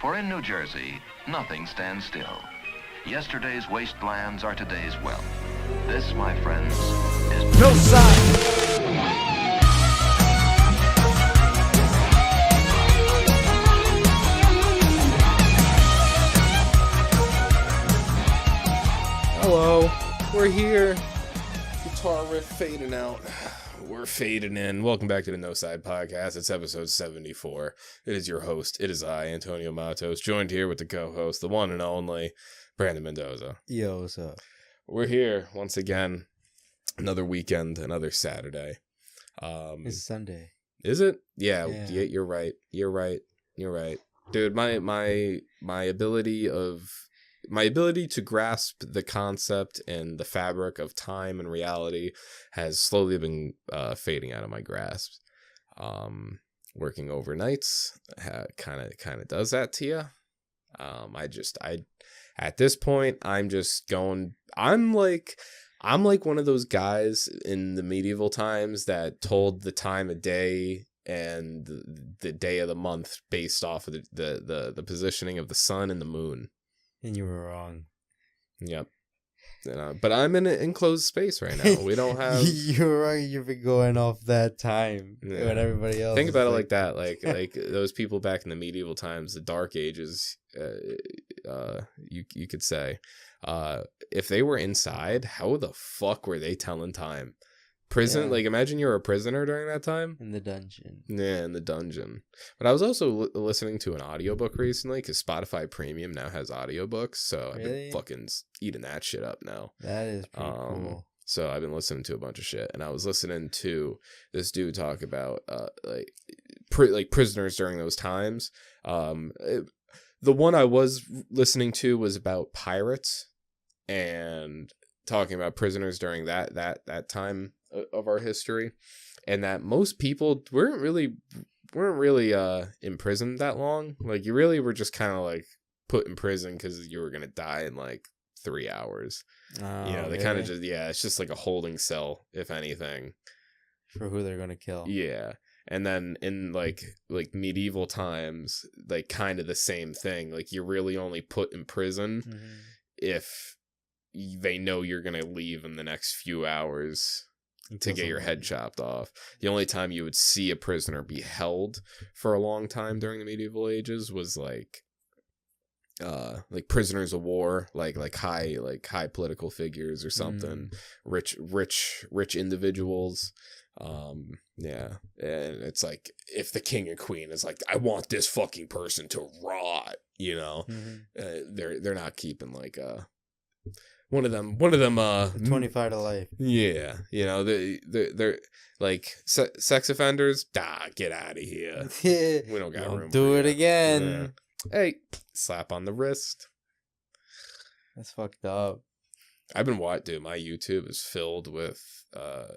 For in New Jersey, nothing stands still. Yesterday's wastelands are today's wealth. This, my friends, is Noside. Hello, we're here. Guitar riff fading out. We're fading in. Welcome back to the Noside Podcast. It's episode 74. It is your host. It is I, Antonio Matos, joined here with the co-host, the one and only Brandon Mendoza. Yo, what's up? We're here once again. Another weekend, another Saturday. It's Sunday. Is it? Yeah, Yeah. you're right. You're right. Dude, my ability to grasp the concept and the fabric of time and reality has slowly been fading out of my grasp. Working overnights kind of does that to you. At this point, I'm just going. I'm like one of those guys in the medieval times that told the time of day and the day of the month based off of the positioning of the sun and the moon. And you were wrong. Yep. But I'm in an enclosed space right now. We don't have... You're right. You've been going off that time when everybody else... Think about it like that. Like those people back in the medieval times, the Dark Ages, you could say. If they were inside, how the fuck were they telling time? Prison, Yeah. like imagine you're a prisoner during that time. In the dungeon. Yeah, in the dungeon. But I was also listening to an audiobook recently because Spotify Premium now has audiobooks, so I've Really? been fucking eating that shit up now. That is pretty cool. So I've been listening to a bunch of shit, and I was listening to this dude talk about prisoners during those times. The one I was listening to was about pirates and talking about prisoners during that time of our history, and that most people weren't really imprisoned that long. Like you really were just kind of like put in prison because you were gonna die in like 3 hours. They kind of just it's just like a holding cell, if anything, for who they're gonna kill. Yeah. And then in like medieval times, like kind of the same thing. Like you're really only put in prison if they know you're gonna leave in the next few hours to get your head chopped off. The only time you would see a prisoner be held for a long time during the medieval ages was like prisoners of war, like high political figures or something, rich individuals. And it's like if the king and queen is like, I want this fucking person to rot, they're not keeping like one of them 25 to life. Yeah, they're like sex offenders. Get out of here. We don't got room. Do it you. again. Yeah. Hey, slap on the wrist. That's fucked up. I've been dude, my YouTube is filled with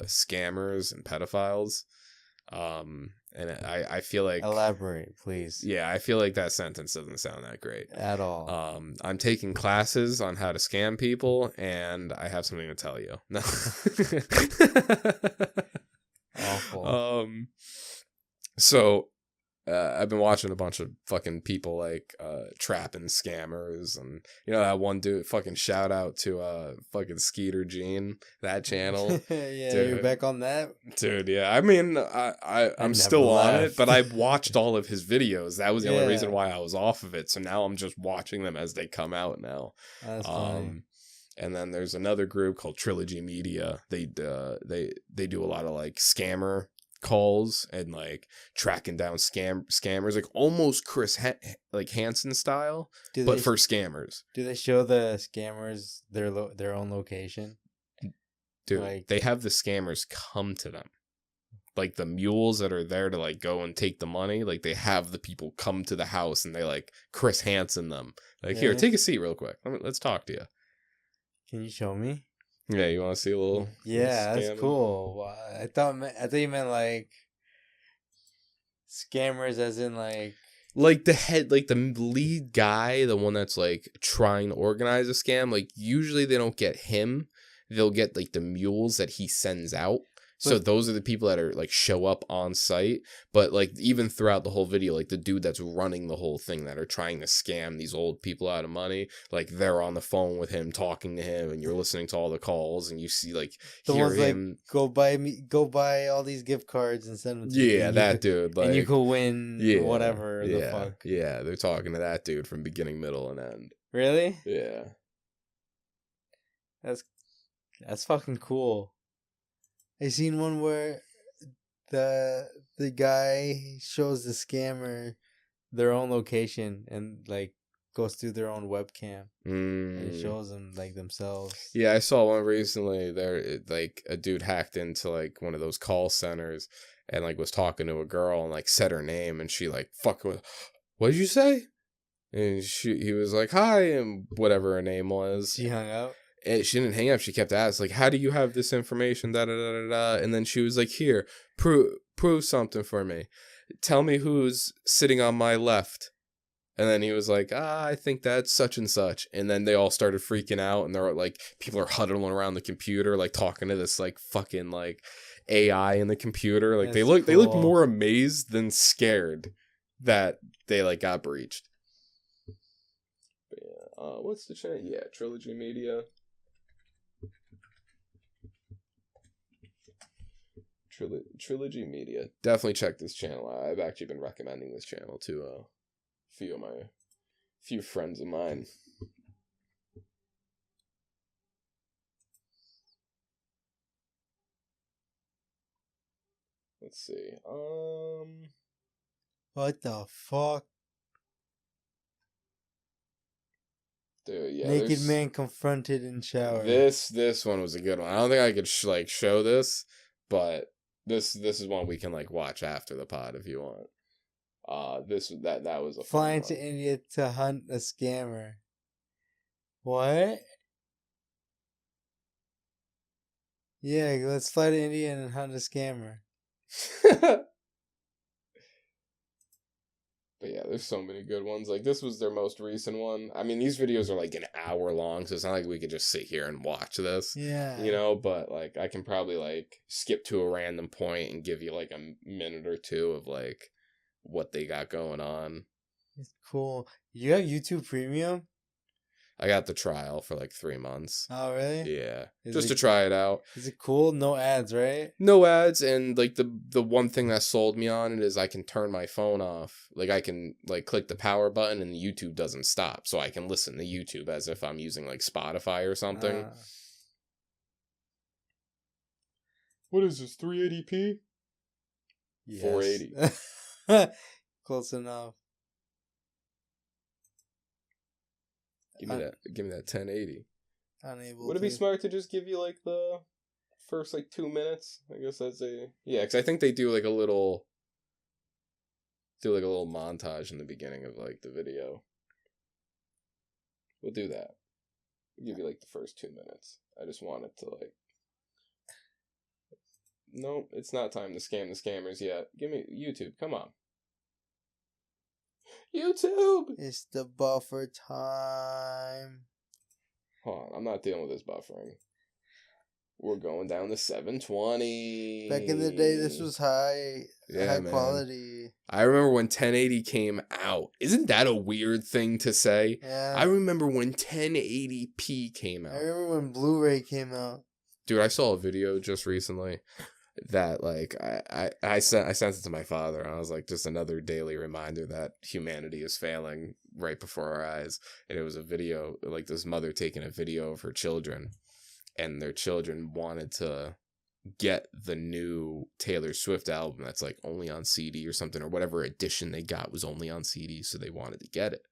scammers and pedophiles. And I feel like... Elaborate, please. Yeah, I feel like that sentence doesn't sound that great. At all. I'm taking classes on how to scam people, and I have something to tell you. No. Awful. So... I've been watching a bunch of fucking people like trapping scammers, and that one dude, fucking shout out to fucking Skeeter Gene, that channel. Yeah, dude, you're back on that? Dude, yeah. I mean, I'm still on it, but I watched all of his videos. That was the only reason why I was off of it. So now I'm just watching them as they come out now. That's funny. And then there's another group called Trilogy Media. They do a lot of like scammer calls and like tracking down scammers, like almost Chris Hansen style, but for scammers. Do they show the scammers their own location? Dude, they have the scammers come to them, like the mules that are there to like go and take the money. Like they have the people come to the house and they like Chris Hansen them. Like, here, take a seat real quick. Let's talk to you. Can you show me? Yeah, you want to see a little? Yeah, that's cool. I thought you meant like scammers, as in like the head, like the lead guy, the one that's like trying to organize a scam. Like usually they don't get him; they'll get like the mules that he sends out So those are the people that are like show up on site, but like even throughout the whole video, like the dude that's running the whole thing that are trying to scam these old people out of money, like they're on the phone with him, talking to him, and you're listening to all the calls, and you see like The hear ones him. like go buy all these gift cards and send them to me. Yeah, that dude. Like, and you could win whatever the fuck. Yeah, they're talking to that dude from beginning, middle, and end. Really? Yeah. That's fucking cool. I seen one where the guy shows the scammer their own location and like goes through their own webcam and it shows them like themselves. Yeah, I saw one recently. There, like a dude hacked into like one of those call centers and like was talking to a girl and like said her name and she like what did you say? And he was like hi and whatever her name was. She hung up. And she didn't hang up. She kept asking, like, how do you have this information? Da, da, da, da, da. And then she was like, here, prove something for me. Tell me who's sitting on my left. And then he was like, I think that's such and such. And then they all started freaking out. And they're like, people are huddling around the computer, like talking to this like fucking like AI in the computer. Like they look more amazed than scared that they like got breached. But yeah, what's the channel? Yeah, Trilogy Media. Trilogy Media. Definitely check this channel out. I've actually been recommending this channel to a few friends of mine. Let's see. What the fuck? Dude, yeah. Naked man confronted in shower. This one was a good one. I don't think I could show this, but this is one we can like watch after the pod if you want. That was a flying to India to hunt a scammer. What? Yeah, let's fly to India and hunt a scammer. But yeah, there's so many good ones. Like this was their most recent one. I mean, these videos are like an hour long, so it's not like we could just sit here and watch this. Yeah. You know, but like I can probably like skip to a random point and give you like a minute or two of like what they got going on. It's cool. You have YouTube Premium? I got the trial for like 3 months. Oh, really? Yeah. Just to try it out. Is it cool? No ads, right? No ads, and like the one thing that sold me on it is I can turn my phone off. Like I can like click the power button and the YouTube doesn't stop. So I can listen to YouTube as if I'm using like Spotify or something. What is this, 380p? Yes. 480. Close enough. Give me that 1080. Unable. Would it be smart to just give you like the first like 2 minutes? I guess that's because I think they do like a little montage in the beginning of like the video. We'll do that. We'll give you like the first 2 minutes. I just want it to like. No, it's not time to scam the scammers yet. Give me YouTube. Come on. YouTube! It's the buffer time. Hold on, I'm not dealing with this buffering. We're going down to 720. Back in the day, this was high quality. I remember when 1080 came out. Isn't that a weird thing to say? Yeah. I remember when 1080p came out. I remember when Blu-ray came out. Dude, I saw a video just recently that like I sent it to my father, and I was like, just another daily reminder that humanity is failing right before our eyes. And it was a video like this mother taking a video of her children, and their children wanted to get the new Taylor Swift album that's like only on CD or something, or whatever edition they got was only on CD, so they wanted to get it.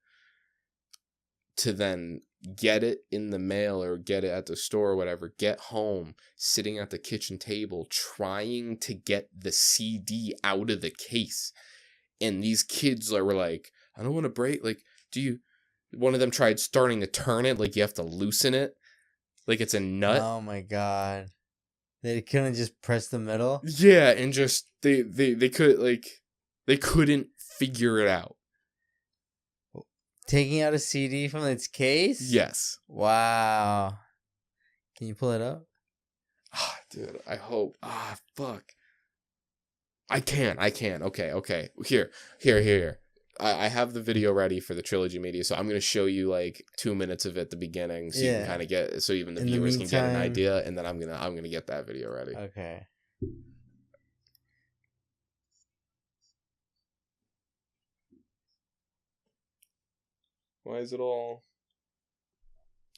To then get it in the mail or get it at the store or whatever, get home, sitting at the kitchen table, trying to get the CD out of the case. And these kids were like, I don't want to break, like, one of them tried starting to turn it, like you have to loosen it, like it's a nut. Oh my god. They couldn't just press the middle? Yeah, and just, they couldn't figure it out. Taking out a CD from its case? Yes. Wow. Can you pull it up? Dude, I hope. Fuck. I can. Okay. Here. I have the video ready for the trilogy media, so I'm going to show you like 2 minutes of it at the beginning, so you can kind of get, so even the viewers can get an idea, and then I'm gonna get that video ready. Okay. Why is it all...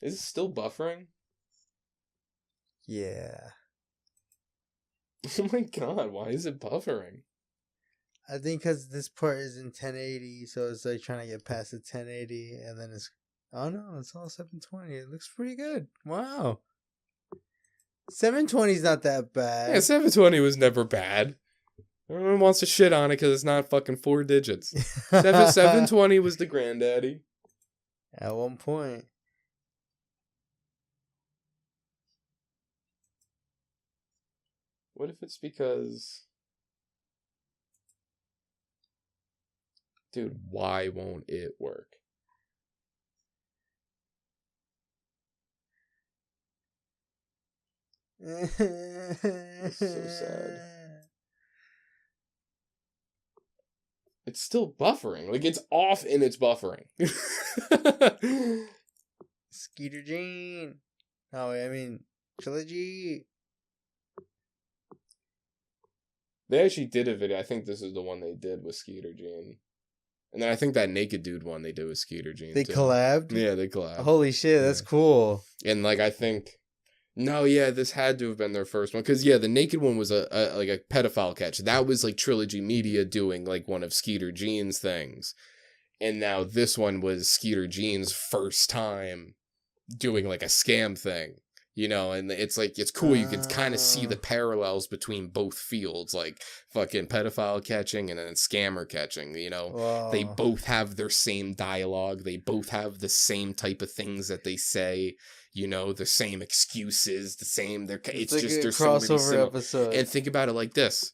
Is it still buffering? Yeah. Oh my god, why is it buffering? I think because this part is in 1080, so it's like trying to get past the 1080, and then it's... Oh no, it's all 720. It looks pretty good. Wow. 720 is not that bad. Yeah, 720 was never bad. Everyone wants to shit on it because it's not fucking 4 digits. 720 was the granddaddy. At one point. What if it's because... Dude, why won't it work? It's so sad. It's still buffering. Like, it's off and it's buffering. Skeeter Jean. Oh, I mean, Trilogy. They actually did a video. I think this is the one they did with Skeeter Jean. And then I think that Naked Dude one they did with Skeeter Jean. They too. collabed? Yeah, they collabed. Holy shit, that's cool. And, like, I think... No, yeah, this had to have been their first one. Because, yeah, the Naked one was a pedophile catch. That was, like, Trilogy Media doing, like, one of Skeeter Jean's things. And now this one was Skeeter Jean's first time doing, like, a scam thing. You know, and it's, like, it's cool. You can kind of see the parallels between both fields. Like, fucking pedophile catching and then scammer catching, you know. Wow. They both have their same dialogue. They both have the same type of things that they say. You know, the same excuses, the same... It's like just... a There's so many crossover similar... episode. And think about it like this.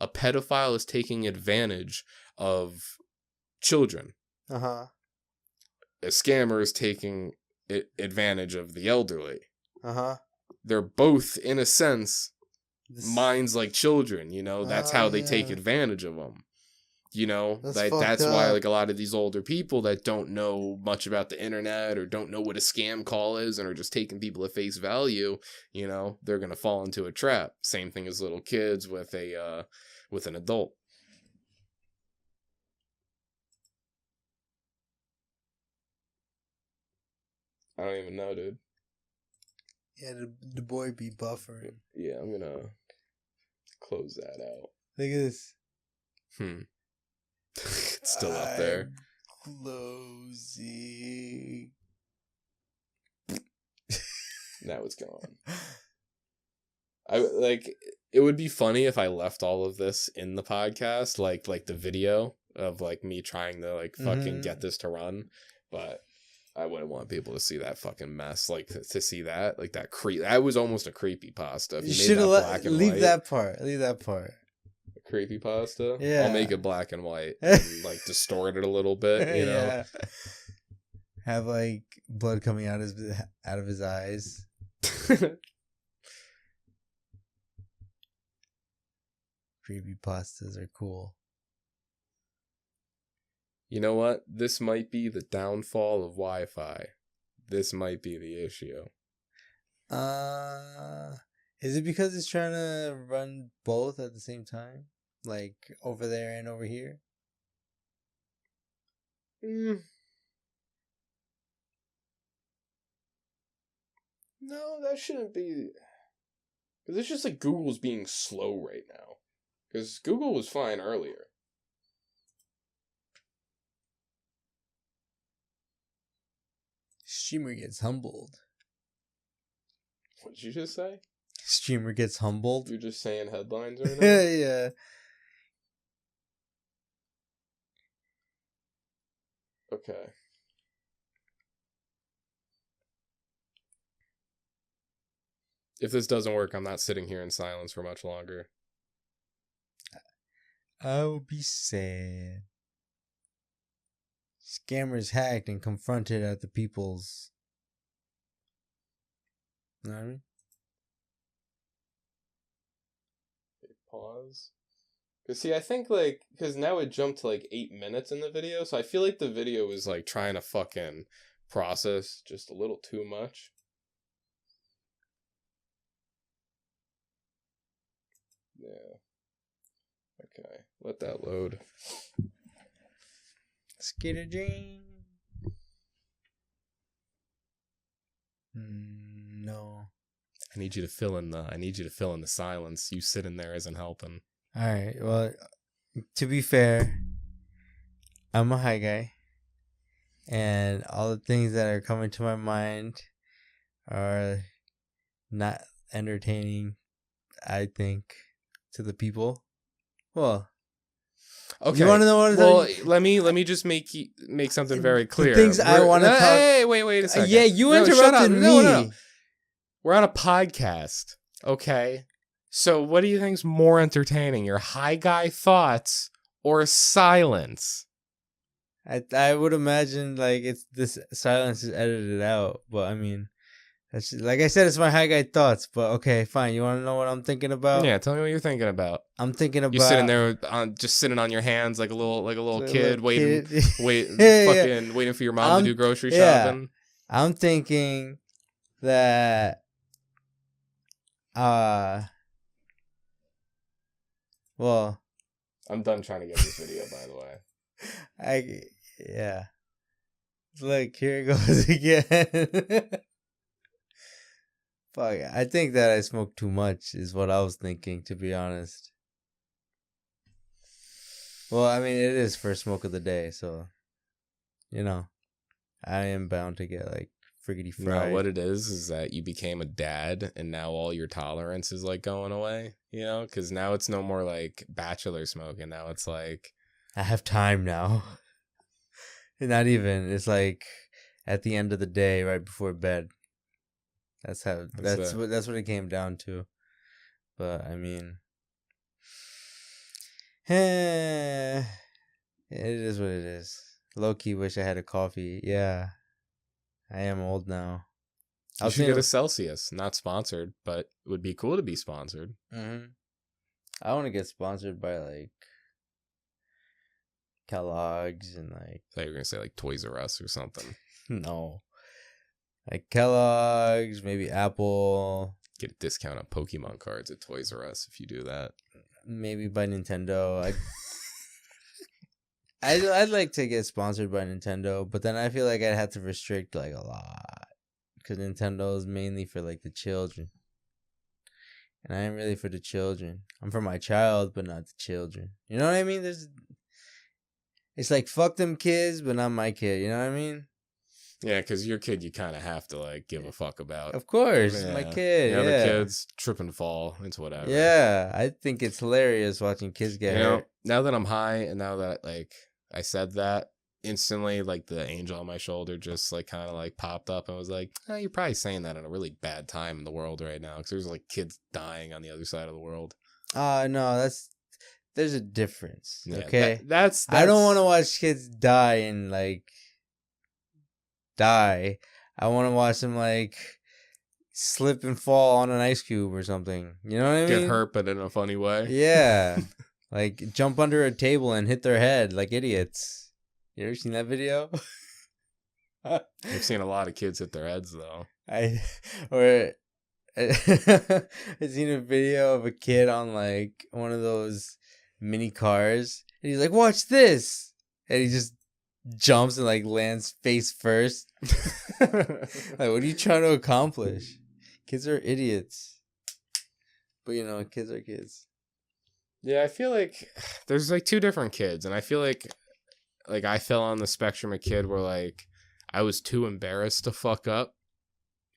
A pedophile is taking advantage of children. Uh-huh. A scammer is taking advantage of the elderly. Uh-huh. They're both, in a sense, minds like children, you know? That's how they take advantage of them. You know, that's why, like, a lot of these older people that don't know much about the internet or don't know what a scam call is and are just taking people at face value, you know, they're going to fall into a trap. Same thing as little kids with an adult. I don't even know, dude. Yeah, the boy be buffering. Yeah, I'm going to close that out. Look at this. It's still up there. Closing. Now it's gone. It would be funny if I left all of this in the podcast, like the video of like me trying to like fucking get this to run, but I wouldn't want people to see that fucking mess. Like to see that, like that that was almost a creepypasta. You should have leave that part. Leave that part. Creepypasta? Yeah. I'll make it black and white and like distort it a little bit, you know? Yeah. Have like blood coming out of his eyes. Creepypastas are cool. You know what? This might be the downfall of Wi-Fi. This might be the issue. Is it because it's trying to run both at the same time? Like, over there and over here? No, that shouldn't be... Because it's just like Google's being slow right now. Because Google was fine earlier. Streamer gets humbled. What did you just say? Streamer gets humbled? You're just saying headlines right now? Yeah. Okay. If this doesn't work, I'm not sitting here in silence for much longer. I will be sad. Scammers hacked and confronted at the You know what I mean? pause. Because, see, I think, like, because now it jumped to, like, 8 minutes in the video, so I feel like the video was, like, trying to fucking process just a little too much. Yeah. Okay, let that load. Skater dream. No. I need you to fill in the silence. You sitting there isn't helping. All right. Well, to be fair, I'm a high guy, and all the things that are coming to my mind are not entertaining, I think, to the people. Well, okay. You want to know what? Well, let me just make something very clear. The things I want to talk. Hey, wait a second. Yeah, you No, interrupted me. No. We're on a podcast, okay? So what do you think's more entertaining, your high guy thoughts or silence? I would imagine like it's this silence is edited out, but I mean, that's like I said, it's my high guy thoughts. But okay, fine. You want to know what I'm thinking about? Yeah, tell me what you're thinking about. I'm thinking about you sitting there just sitting on your hands like a little kid, waiting for your mom to do grocery shopping. I'm thinking that well, I'm done trying to get this video, by the way. Yeah. Look, here it goes again. Fuck, I think that I smoke too much is what I was thinking, to be honest. Well, I mean, it is first smoke of the day, so, you know, I am bound to get, like, friggity fried. No, what it is that you became a dad, and now all your tolerance is, like, going away, you know? Because now it's no more, like, bachelor smoking. Now it's, like... I have time now. Not even. It's, like, at the end of the day, right before bed. That's what it came down to. But, I mean... it is what it is. Low-key wish I had a coffee. Yeah. I am old now. You should get a Celsius. Not sponsored, but it would be cool to be sponsored. Mm-hmm. I want to get sponsored by, like, Kellogg's and, like... I thought you were going to say, like, Toys R Us or something. No. Like, Kellogg's, maybe Apple. Get a discount on Pokemon cards at Toys R Us if you do that. Maybe by Nintendo. I'd like to get sponsored by Nintendo, but then I feel like I'd have to restrict, like, a lot. Because Nintendo is mainly for, like, the children. And I ain't really for the children. I'm for my child, but not the children. You know what I mean? It's like, fuck them kids, but not my kid. You know what I mean? Yeah, because your kid you kind of have to, like, give a fuck about. Of course, my kid. The other kids trip and fall. It's whatever. Yeah, I think it's hilarious watching kids get hurt. Now that I'm high and now that, like, I said that, instantly, like, the angel on my shoulder just, like, kind of, like, popped up and was like, you're probably saying that at a really bad time in the world right now because there's, like, kids dying on the other side of the world. No, there's a difference, yeah, okay? That's I don't want to watch kids die and, like, die. I want to watch them, like, slip and fall on an ice cube or something. You know what I mean? Get hurt, but in a funny way. Yeah. Like, jump under a table and hit their head like idiots. You ever seen that video? I've seen a lot of kids hit their heads, though. I seen a video of a kid on, like, one of those mini cars. And he's like, watch this. And he just jumps and, like, lands face first. Like, what are you trying to accomplish? Kids are idiots. But, you know, kids are kids. Yeah, I feel like there's, like, two different kids. And I feel like I fell on the spectrum of kid where, like, I was too embarrassed to fuck up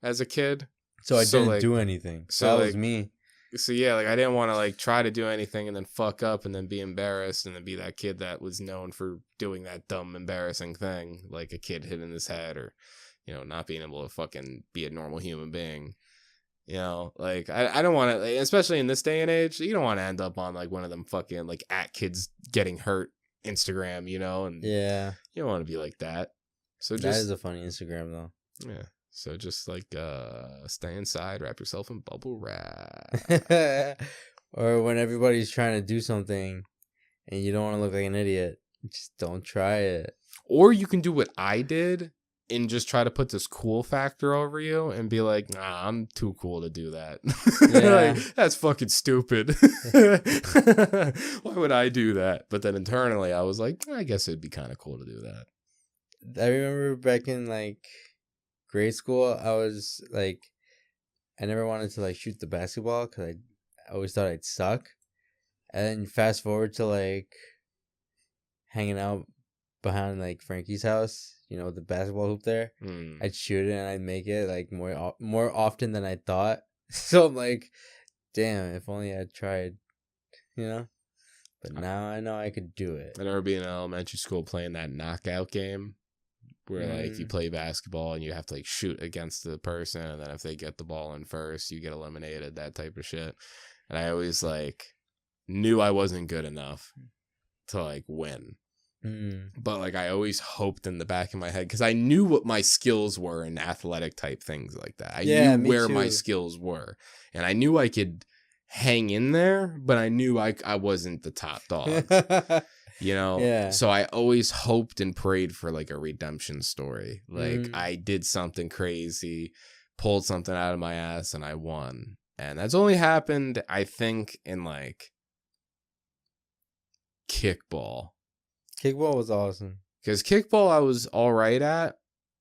as a kid. So I didn't do anything. So that was me. So, yeah, like, I didn't want to, like, try to do anything and then fuck up and then be embarrassed and then be that kid that was known for doing that dumb, embarrassing thing, like a kid hitting his head or, you know, not being able to fucking be a normal human being. You know, like, I don't want to, like, especially in this day and age, you don't want to end up on, like, one of them fucking, like, at kids getting hurt Instagram, you know? And yeah. You don't want to be like that. So that is a funny Instagram, though. Yeah. So just, like, stay inside, wrap yourself in bubble wrap. Or when everybody's trying to do something and you don't want to look like an idiot, just don't try it. Or you can do what I did and just try to put this cool factor over you and be like, nah, I'm too cool to do that. Yeah. Like, that's fucking stupid. Why would I do that? But then internally, I was like, I guess it'd be kind of cool to do that. I remember back in like grade school, I was like, I never wanted to like shoot the basketball because I always thought I'd suck. And then fast forward to like hanging out behind like Frankie's house, you know, the basketball hoop there. I'd shoot it and I'd make it like more often than I thought. So I'm like, damn, if only I tried, you know. But now I know I could do it. I remember being in elementary school playing that knockout game where like you play basketball and you have to like shoot against the person, and then if they get the ball in first, you get eliminated, that type of shit. And I always like knew I wasn't good enough to like win. But like I always hoped in the back of my head, because I knew what my skills were in athletic type things like that. I knew where my skills were, and I knew I could hang in there, but I knew I wasn't the top dog. You know? Yeah. So I always hoped and prayed for like a redemption story. Like I did something crazy, pulled something out of my ass, and I won. And that's only happened, I think, in like kickball. Kickball was awesome. Because kickball I was all right at,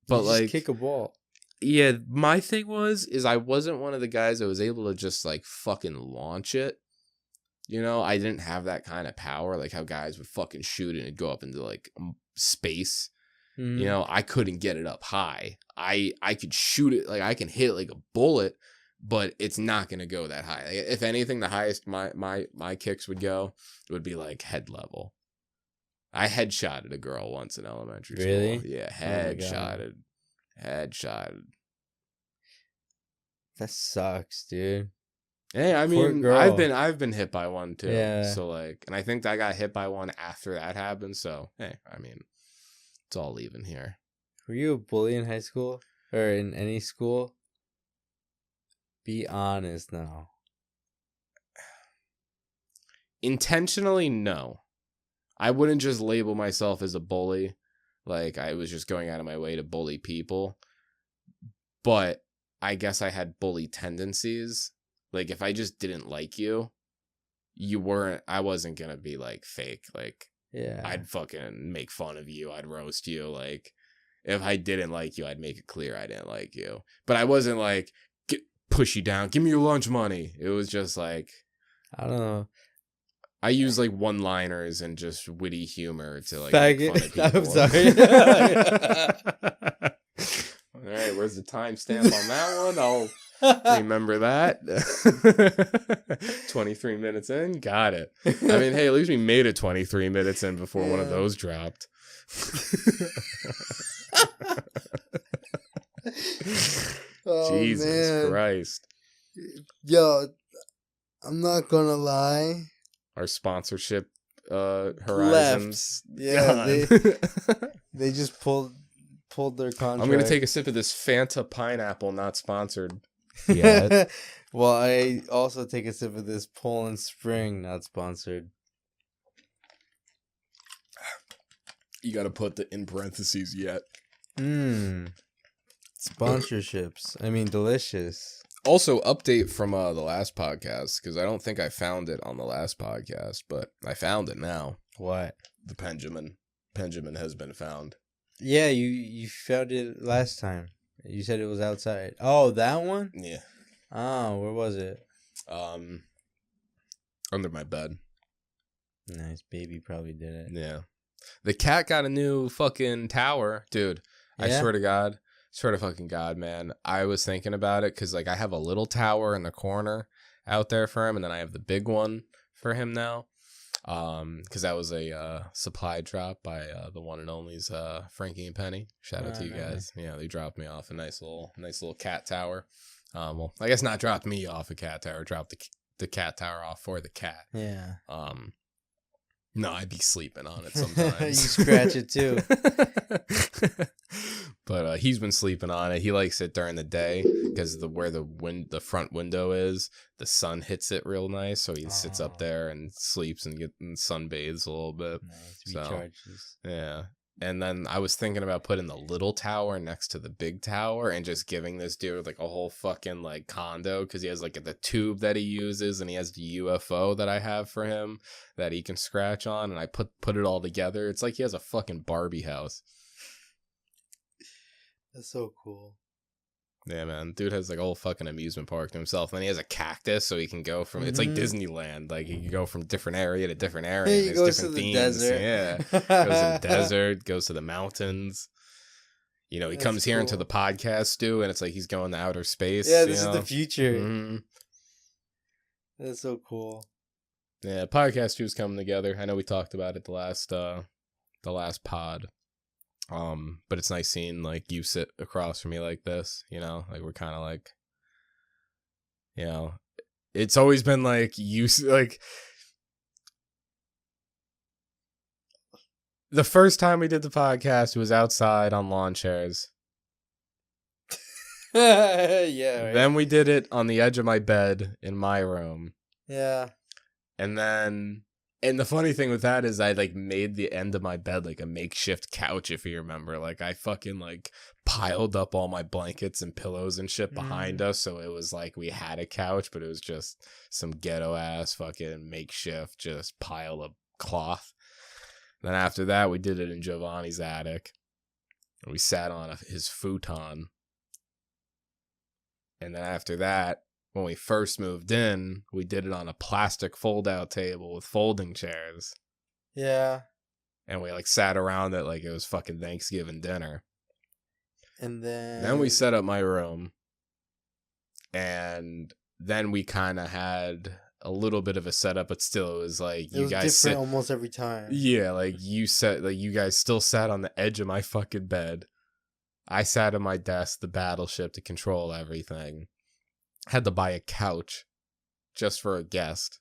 but like kick a ball. Yeah, my thing is I wasn't one of the guys that was able to just like fucking launch it. You know, I didn't have that kind of power, like how guys would fucking shoot it and it'd go up into like space. You know, I couldn't get it up high. I could shoot it, like I can hit it like a bullet, but it's not gonna go that high. Like, if anything, the highest my kicks would go, it would be like head level. I headshotted a girl once in elementary school. Really? Yeah, headshotted. That sucks, dude. Hey, I mean, I've been hit by one too. Yeah. So like, and I think I got hit by one after that happened. So hey, I mean, it's all even here. Were you a bully in high school or in any school? Be honest now. Intentionally, no. I wouldn't just label myself as a bully. Like, I was just going out of my way to bully people. But I guess I had bully tendencies. Like, if I just didn't like you, I wasn't going to be, like, fake. Like, yeah, I'd fucking make fun of you. I'd roast you. Like, if I didn't like you, I'd make it clear I didn't like you. But I wasn't, like, push you down. Give me your lunch money. It was just, like, I don't know. I use like one-liners and just witty humor to like make fun of people. I'm sorry. All right, where's the timestamp on that one? I'll remember that. 23 minutes in, got it. I mean, hey, at least we made it 23 minutes in before one of those dropped. Jesus man. Christ. Yo, I'm not gonna lie. Our sponsorship horizons. Left. Yeah, they just pulled their contract. I'm gonna take a sip of this Fanta pineapple, not sponsored yet. Well, I also take a sip of this Poland Spring, not sponsored. You gotta put the in parentheses yet. Sponsorships. I mean, delicious. Also, update from the last podcast, because I don't think I found it on the last podcast, but I found it now. What? The Benjamin. Benjamin has been found. Yeah, you found it last time. You said it was outside. Oh, that one? Yeah. Oh, where was it? Under my bed. Nice. Baby probably did it. Yeah. The cat got a new fucking tower. Dude, yeah? I swear to God. Swear to fucking God, man. I was thinking about it because, like, I have a little tower in the corner out there for him, and then I have the big one for him now. Because that was a supply drop by the one and only's Frankie and Penny. Shout out to you guys. Yeah, they dropped me off a nice little cat tower. Well, I guess not dropped me off a cat tower. Dropped the cat tower off for the cat. Yeah. No, I'd be sleeping on it sometimes. You scratch it too. But he's been sleeping on it. He likes it during the day because where the front window is, the sun hits it real nice. So he sits up there and sleeps and sunbathes a little bit. Nice. So, Recharges. yeah. And then I was thinking about putting the little tower next to the big tower and just giving this dude like a whole fucking like condo because he has like the tube that he uses and he has the UFO that I have for him that he can scratch on, and I put it all together. It's like he has a fucking Barbie house. That's so cool. Yeah, man. Dude has like a whole fucking amusement park to himself. And then he has a cactus so he can go from... It's like Disneyland. Like, he can go from different area to different area. He goes to the desert. Yeah. Goes to the desert, goes to the mountains. You know, he comes here into the podcast, too, and it's like he's going to outer space. Yeah, this is the future. Mm-hmm. That's so cool. Yeah, podcast 2 is coming together. I know we talked about it the last pod. But it's nice seeing like you sit across from me like this, you know, like we're kind of like, you know, it's always been like like the first time we did the podcast was outside on lawn chairs. Yeah. Right. Then we did it on the edge of my bed in my room. Yeah. And the funny thing with that is I like made the end of my bed like a makeshift couch, if you remember. Like I fucking like piled up all my blankets and pillows and shit behind us, so it was like we had a couch, but it was just some ghetto ass fucking makeshift just pile of cloth. Then after that we did it in Giovanni's attic. And we sat on his futon. And then after that, when we first moved in, we did it on a plastic fold-out table with folding chairs. Yeah. And we, like, sat around it like it was fucking Thanksgiving dinner. And Then we set up my room. And then we kind of had a little bit of a setup, but still, it was like you guys different almost every time. Yeah, like you guys still sat on the edge of my fucking bed. I sat at my desk, the battleship, to control everything. Had to buy a couch just for a guest.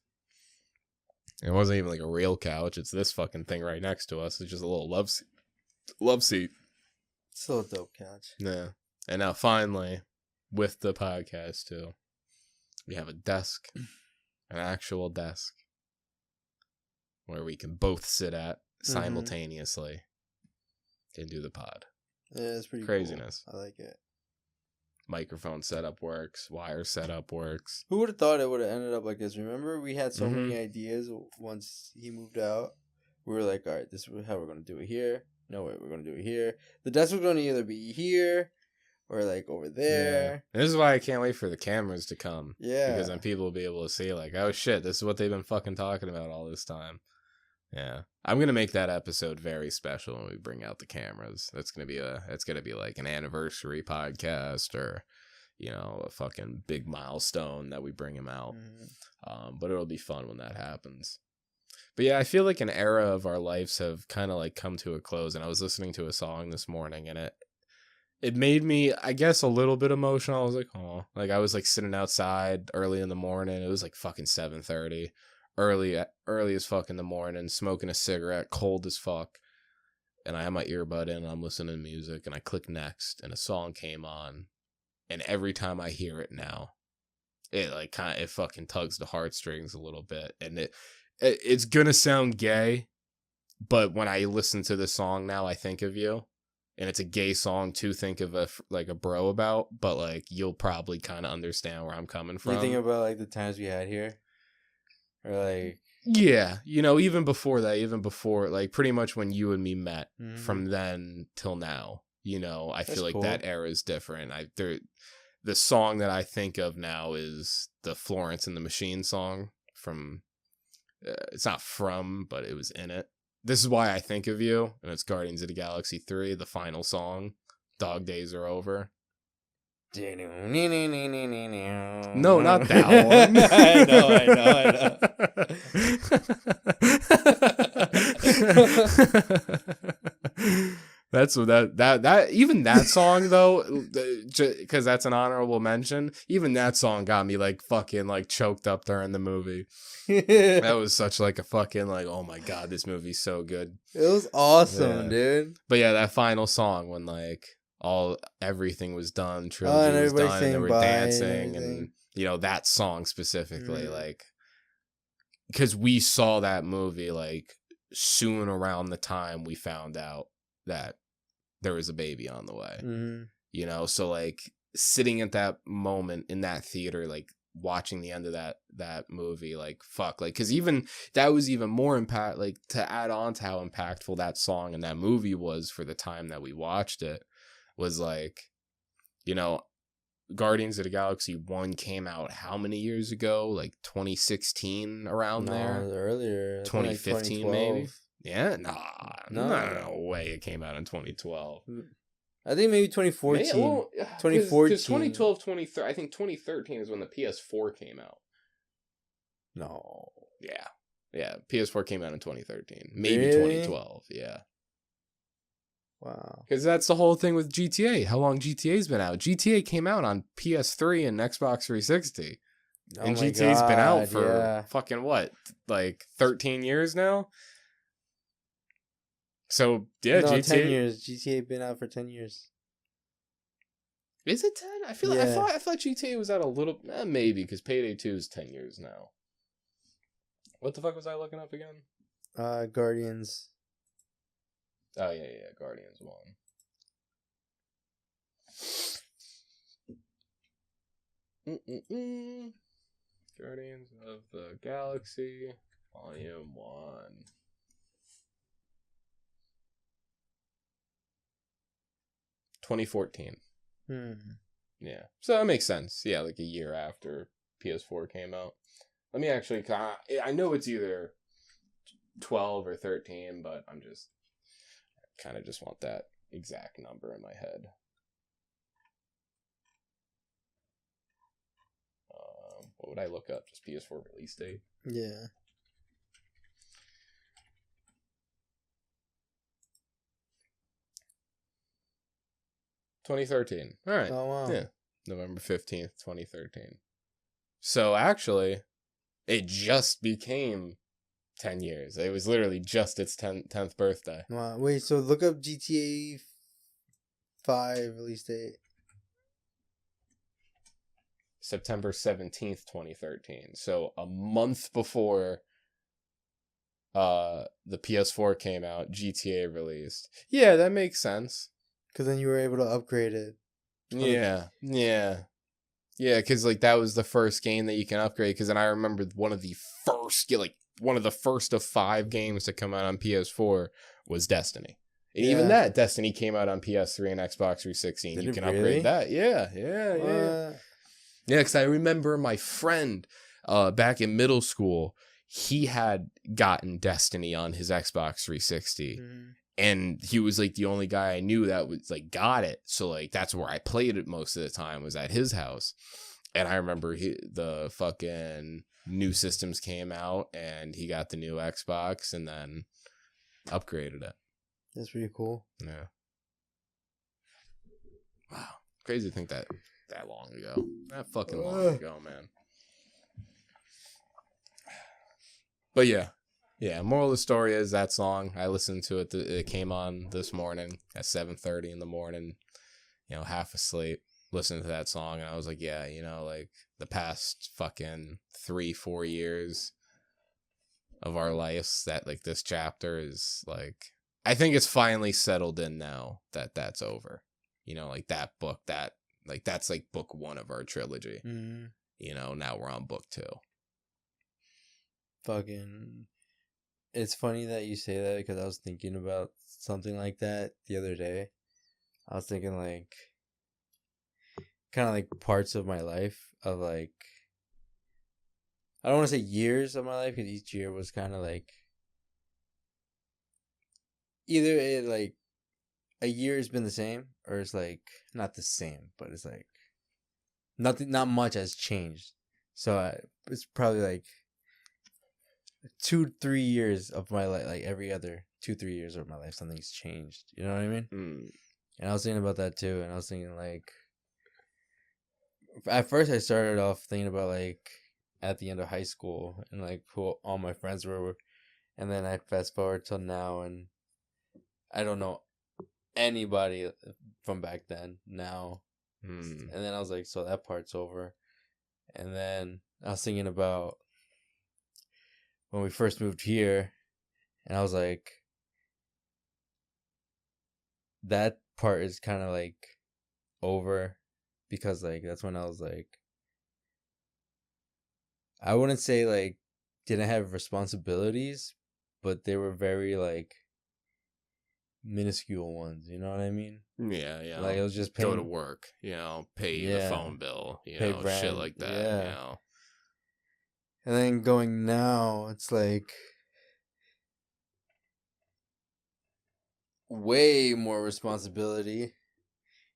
It wasn't even like a real couch. It's this fucking thing right next to us. It's just a little love seat. Still a dope couch. Yeah. And now finally, with the podcast too, we have a desk, an actual desk, where we can both sit at simultaneously and do the pod. Yeah, it's pretty craziness. Cool. I like it. Microphone setup works. Wire setup works. Who would have thought it would have ended up like this? Remember, we had so many ideas once he moved out. We were like, all right, this is how we're going to do it here. No, wait, we're going to do it here. The desk was going to either be here or like over there. Yeah. This is why I can't wait for the cameras to come. Yeah. Because then people will be able to see like, oh shit, this is what they've been fucking talking about all this time. Yeah. I'm going to make that episode very special when we bring out the cameras. It's going to be like an anniversary podcast or, you know, a fucking big milestone that we bring him out. But it'll be fun when that happens. But yeah, I feel like an era of our lives have kind of like come to a close. And I was listening to a song this morning and it made me, I guess, a little bit emotional. I was like, oh, like I was like sitting outside early in the morning. It was like fucking 7:30. Early as fuck in the morning, smoking a cigarette, cold as fuck, and I have my earbud in and I'm listening to music and I click next and a song came on, and every time I hear it now, it like it fucking tugs the heartstrings a little bit, and it's gonna sound gay, but when I listen to this song now, I think of you, and it's a gay song to think of a bro about, but like you'll probably kind of understand where I'm coming from. You think about like the times we had here. Or like, yeah, you know, even before like pretty much when you and me met, from then till now, you know, I feel like cool. That era is different. The song that I think of now is the Florence and the Machine song from, it's not from, but it was in it. This is why I think of you, and it's Guardians of the Galaxy 3, the final song, Dog Days Are Over. No, not that one. I know. That's what that even that song though, because that's an honorable mention. Even that song got me like fucking like choked up during the movie. That was such like a fucking like, oh my god, this movie's so good. It was awesome, dude. But yeah, that final song when like everything was done, and trilogy was everybody done, and they saying were bye dancing, and and you know that song specifically, Mm. like, because we saw that movie like soon around the time we found out that there was a baby on the way, Mhm. you know, so like sitting at that moment in that theater, like watching the end of that movie, like fuck, like, because even that was even more impact, like to add on to how impactful that song and that movie was for the time that we watched it, was like, you know, Guardians of the Galaxy 1 came out how many years ago? Like 2016, around No, there? earlier. I think like 2015 maybe? 2012. Yeah? No way it came out in 2012. I think maybe 2014. Well, 2014. Because 2012, 2013, I think 2013 is when the PS4 came out. No. Yeah, PS4 came out in 2013. Maybe Really? 2012, yeah. Wow. Because that's the whole thing with GTA. How long GTA's been out? GTA came out on PS3 and Xbox 360. Oh And my GTA's been out God, for yeah. fucking what? Like 13 years now? So, yeah, No, GTA. 10 years. GTA been out for 10 years. Is it 10? I feel Yeah. I thought GTA was out a little, maybe, because Payday 2 is 10 years now. What the fuck was I looking up again? Guardians. Oh, yeah, Guardians 1. Guardians of the Galaxy, Volume 1. 2014. Yeah. So that makes sense. Yeah, like a year after PS4 came out. Let me actually, I know it's either 12 or 13, but I kind of just want that exact number in my head. What would I look up? Just PS4 release date? Yeah. $2013. All right. Oh, wow. Yeah. November 15th, 2013. So actually, it just became 10 years. It was literally just its 10th birthday. Wow. Wait, so look up GTA 5 release date. September 17th, 2013. So a month before the PS4 came out, GTA released. Yeah, that makes sense. Because then you were able to upgrade it. Yeah, because like that was the first game that you can upgrade. Because then I remember one of the first of 5 games to come out on PS4 was Destiny. And even that, Destiny came out on PS3 and Xbox 360. And you can upgrade that. Yeah. Yeah, because I remember my friend back in middle school, he had gotten Destiny on his Xbox 360. Mm-hmm. And he was like the only guy I knew that was like got it. So like that's where I played it most of the time, was at his house. And I remember the fucking new systems came out and he got the new Xbox and then upgraded it. That's pretty cool. Yeah. Wow. Crazy to think that long ago. That fucking long ago, man. But yeah. Yeah, moral of the story is that song. I listened to it. It came on this morning at 7:30 in the morning, half asleep, listening to that song. And I was like, yeah, like the past fucking 3-4 years of our lives, that like this chapter is like, I think it's finally settled in now that that's over. Like that book, that's like book 1 of our trilogy. Mm-hmm. Now we're on book 2. Fucking... It's funny that you say that because I was thinking about something like that the other day. I was thinking like, kind of like parts of my life of like, I don't want to say years of my life because each year was kind of like, either it like, a year has been the same or it's like not the same, but it's like not much has changed. So it's probably like 2-3 years of my life, like every other 2-3 years of my life, something's changed. You know what I mean? And I was thinking about that too. And I was thinking like, at first I started off thinking about like at the end of high school and like who all my friends were, and then I fast forward till now and I don't know anybody from back then now. Hmm. And then I was like, so that part's over. And then I was thinking about when we first moved here, and I was like, that part is kind of like over, because like that's when I was like, I wouldn't say like didn't have responsibilities, but they were very like minuscule ones, you know what I mean? Yeah, yeah. Like it was just Go to paying, work, pay the yeah, phone bill, pay shit rent, like that, yeah. And then going now, it's like way more responsibility.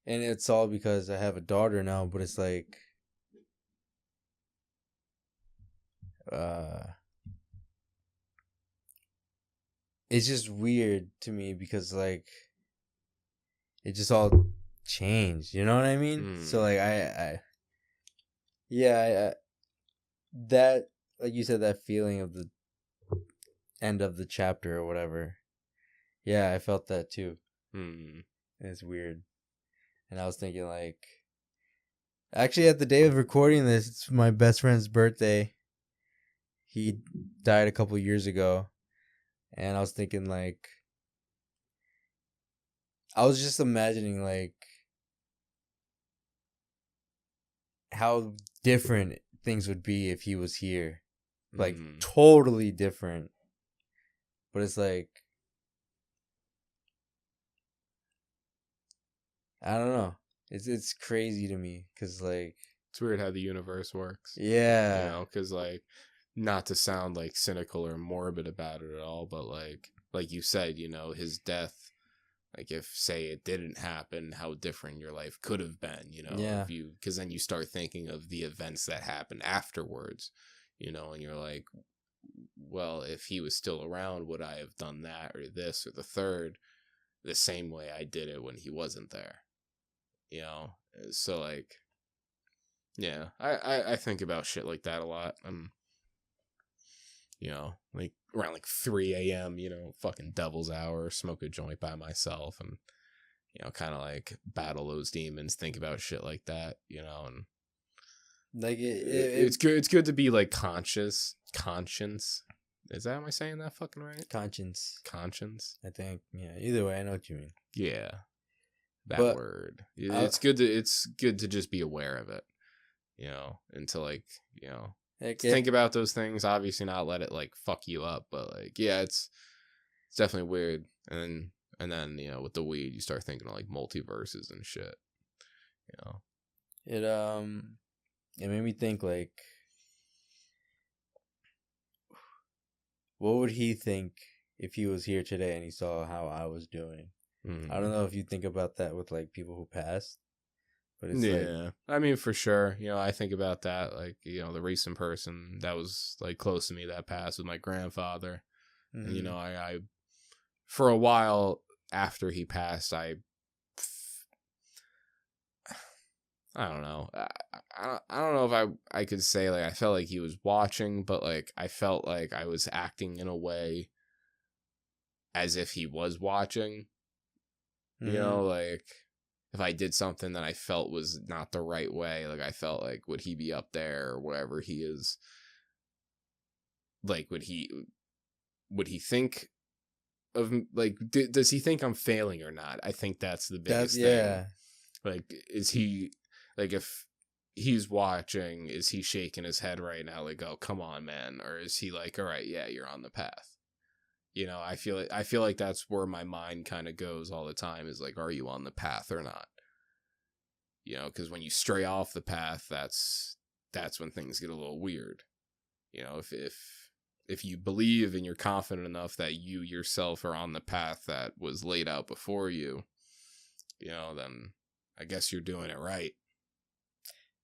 And it's all because I have a daughter now, but it's like it's just weird to me because like it just all changed, you know what I mean? So like I that, like you said, that feeling of the end of the chapter or whatever. Yeah, I felt that too. It's weird. And I was thinking like, actually at the day of recording this, it's my best friend's birthday. He died a couple years ago. And I was thinking like, I was just imagining like how different things would be if he was here. Like totally different. But it's like, I don't know. It's crazy to me because like, It's weird how the universe works. yeah, Because like, not to sound like cynical or morbid about it at all, but like you said, his death, like if say it didn't happen, how different your life could have been, yeah, if you, because then you start thinking of the events that happened afterwards, and you're like, well, if he was still around, would I have done that or this or the third the same way I did it when he wasn't there? So like, yeah, I think about shit like that a lot. Like around like 3 a.m., fucking devil's hour, smoke a joint by myself and, kind of like battle those demons, think about shit like that, and like it's good. It's good to be like conscience. Is that, am I saying that fucking right? conscience, Conscience. I think. Yeah. Either way, I know what you mean. Yeah, that But word. It's good to just be aware of it, and to like, like, think about those things. Obviously, not let it like fuck you up, but like, yeah, it's definitely weird. And then with the weed, you start thinking of like multiverses and shit. it made me think like, what would he think if he was here today and he saw how I was doing? I don't know if you think about that with like people who passed, but it's like, I mean, for sure. I think about that, like, the recent person that was like close to me that passed with my grandfather. And, I for a while after he passed, I don't know. I don't know if I could say like I felt like he was watching, but like I felt like I was acting in a way as if he was watching. Like if I did something that I felt was not the right way, like I felt like, would he be up there or wherever he is? Like, would he think of, like, does he think I'm failing or not? I think that's the biggest thing. Like, is he, like, if he's watching, is he shaking his head right now like, oh, come on, man? Or is he like, all right, yeah, you're on the path? I feel like that's where my mind kind of goes all the time, is like, are you on the path or not? Because when you stray off the path, that's when things get a little weird. If you believe and you're confident enough that you yourself are on the path that was laid out before you, then I guess you're doing it right.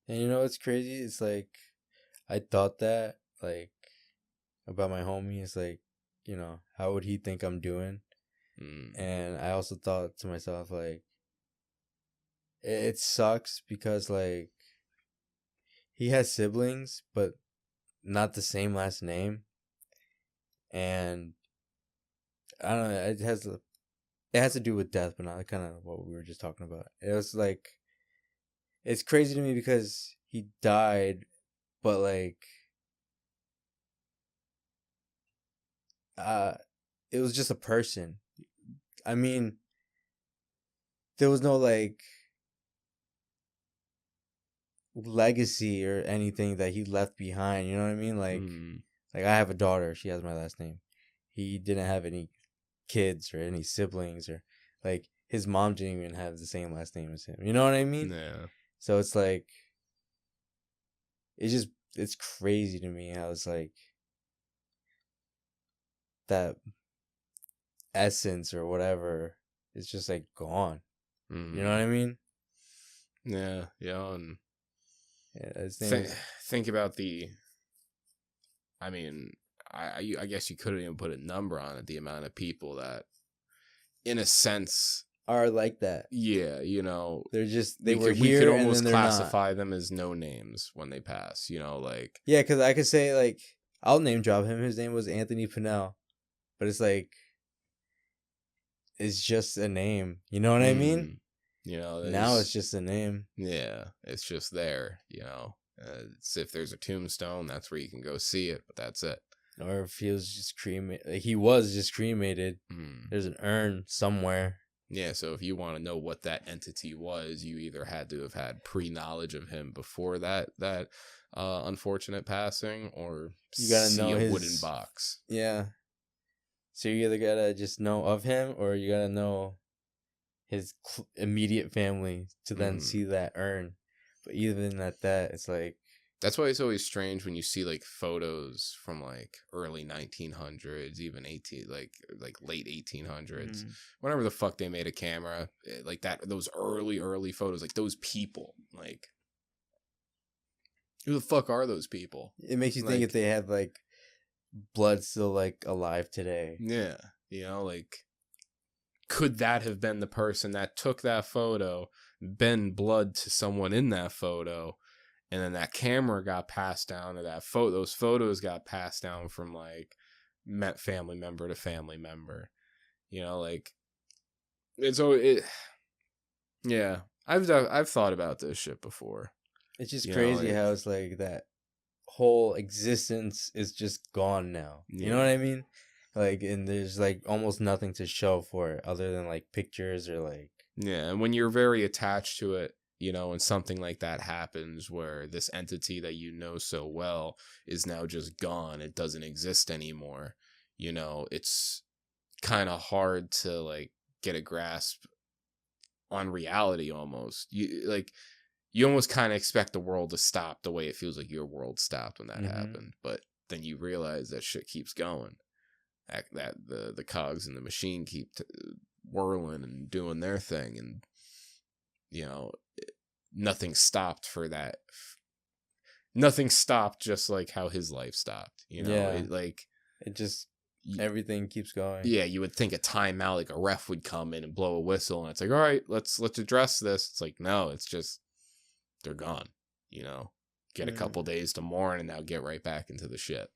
And you know what's crazy? It's like, I thought that, like, about my homie. It's like, how would he think I'm doing? And I also thought to myself, like, it sucks because, like, he has siblings, but not the same last name. And I don't know, it has it has to do with death, but not kind of what we were just talking about. It was like, it's crazy to me because he died, but like, it was just a person. I mean, there was no like legacy or anything that he left behind. You know what I mean? Like I have a daughter. She has my last name. He didn't have any kids or any siblings, or like his mom didn't even have the same last name as him. You know what I mean? Yeah. So it's like, it's crazy to me how it's like that essence or whatever is just like gone. Mm. You know what I mean? Yeah. Yeah. And his name think about the. I mean, I guess you couldn't even put a number on it. The amount of people that, in a sense, are like that. Yeah, you know, they're just we were could, here. We could and almost then they're classify not. them as no names when they pass. You know, like Yeah, because I could say like I'll name drop him. His name was Anthony Pinnell, but it's like it's just a name. You know what I mean? You know, now it's just a name. Yeah, it's just there. You know, it's, if there's a tombstone, that's where you can go see it, but that's it. Or if he was just cremated, like he was just cremated. There's an urn somewhere. Yeah, so if you want to know what that entity was, you either had to have had pre-knowledge of him before that unfortunate passing, or you gotta see know a his wooden box. Yeah. So you either gotta just know of him, or you gotta know his immediate family to then see that urn. But even at that, it's like, that's why it's always strange when you see like photos from like early 1900s, even like late 1800s, whenever the fuck they made a camera, like that, those early photos, like those people, like who the fuck are those people? It makes you think if they have like blood still like alive today. Yeah, you know, like could that have been the person that took that photo, been blood to someone in that photo? And then that camera got passed down, or that those photos got passed down from like family member to family member. You know, like yeah. I've thought about this shit before. It's just crazy how it's like that whole existence is just gone now. You know what I mean? Like, and there's like almost nothing to show for it other than like pictures or like. Yeah, and when you're very attached to it, you know, and something like that happens where this entity that you know so well is now just gone, it doesn't exist anymore, you know, it's kind of hard to like get a grasp on reality almost. You almost kind of expect the world to stop the way it feels like your world stopped when that happened, but then you realize that shit keeps going. That the cogs in the machine keep whirling and doing their thing, and you know, nothing stopped for that. Nothing stopped, just like how his life stopped. You know, it just everything keeps going. Yeah, you would think a timeout, like a ref would come in and blow a whistle, and it's like, all right, let's address this. It's like, no, it's just they're gone. You know, get a couple days to mourn, and now get right back into the shit.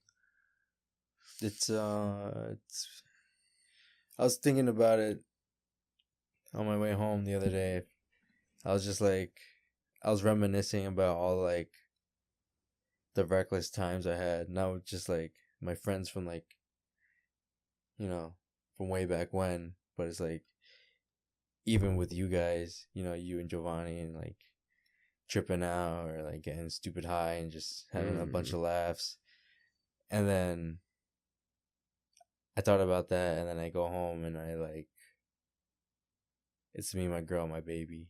It's I was thinking about it on my way home the other day. I was just like, I was reminiscing about all like the reckless times I had. Now just like my friends from like, you know, from way back when. But it's like, even with you guys, you know, you and Giovanni, and like tripping out or like getting stupid high and just having a bunch of laughs. And then I thought about that, and then I go home and I like, it's me, my girl, my baby.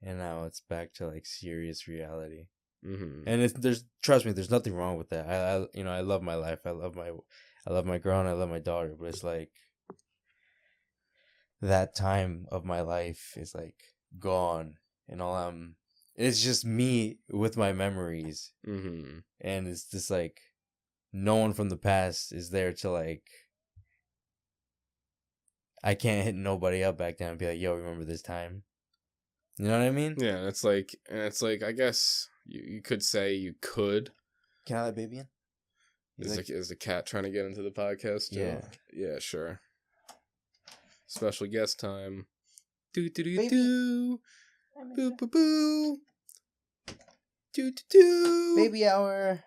And now it's back to like serious reality. And trust me, there's nothing wrong with that. I love my life. I love my girl, and I love my daughter. But it's like that time of my life is like gone, and it's just me with my memories. And it's just like no one from the past is there to like. I can't hit nobody up back then and be like, "Yo, remember this time?" You know what I mean? Yeah, it's like, I guess you could say you could. Can I let baby in? Is the cat trying to get into the podcast too? Yeah. Yeah, sure. Special guest time. Do do do Baby. do. Boo boo boo. Do do do. Baby hour.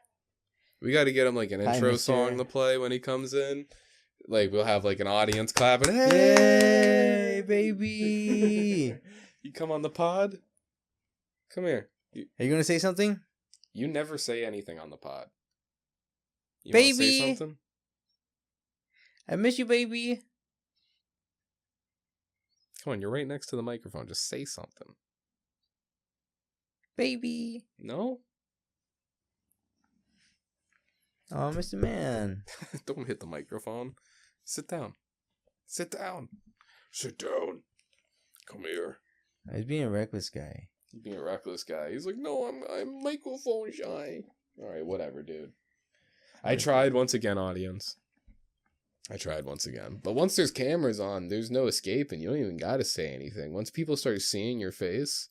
We got to get him like an Hi, intro mister. song to play when he comes in. Like we'll have like an audience clapping. Hey, Hey, baby. You come on the pod. Come here. Are you gonna say something? You never say anything on the pod. You Baby. wanna say something? I miss you, baby. Come on, you're right next to the microphone. Just say something. Baby. No? Oh, Mr. Man. Don't hit the microphone. Sit down. Sit down. Sit down. Come here. He's being a reckless guy. He's being a reckless guy. He's like, no, I'm microphone shy. All right, whatever, dude. I tried once again, audience. I tried once again. But once there's cameras on, there's no escaping. You don't even got to say anything. Once people start seeing your face,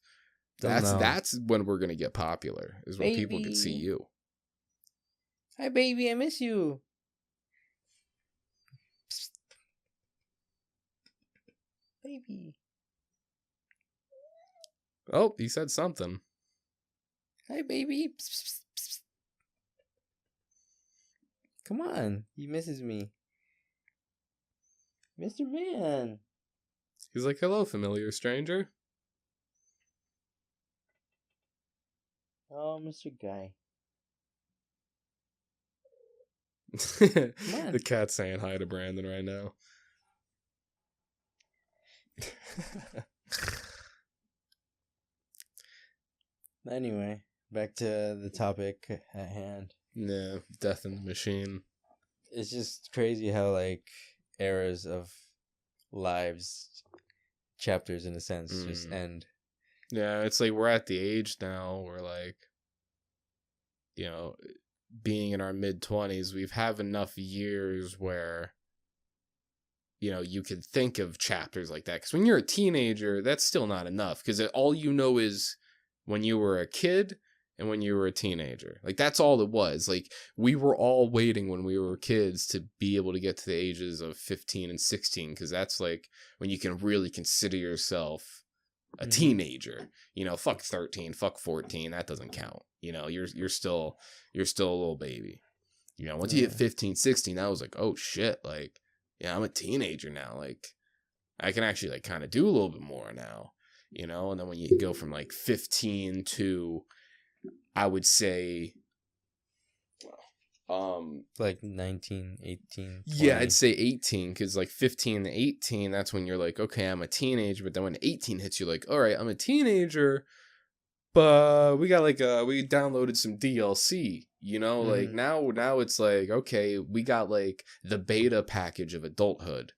that's when we're going to get popular, is when people can see you. Hi, baby. I miss you. Psst. Baby. Oh, he said something. Hi, baby. Psst, psst, psst. Come on. He misses me. Mr. Man. He's like, hello, familiar stranger. Oh, Mr. Guy. The cat's saying hi to Brandon right now. Anyway, back to the topic at hand. Yeah, death in the machine. It's just crazy how, like, eras of lives, chapters in a sense, just end. Yeah, it's like we're at the age now where, like, you know, being in our mid-20s, we've have enough years where, you know, you could think of chapters like that. Because when you're a teenager, that's still not enough. Because all you know is when you were a kid and when you were a teenager. Like, that's all it was. Like, we were all waiting when we were kids to be able to get to the ages of 15 and 16. Because that's, like, when you can really consider yourself a teenager. You know, fuck 13, fuck 14. That doesn't count. You know, you're still a little baby. You know, once you hit 15, 16, I was like, oh shit, like, yeah, I'm a teenager now. Like, I can actually, like, kind of do a little bit more now, you know? And then when you go from, like, 15 to, I would say, like 19, 18, 20. Yeah, I'd say 18, because, like, 15 to 18, that's when you're like, okay, I'm a teenager. But then when 18 hits, you're like, all right, I'm a teenager, but we got, like, we downloaded some DLC, you know? Like, now it's like, okay, we got, like, the beta package of adulthood.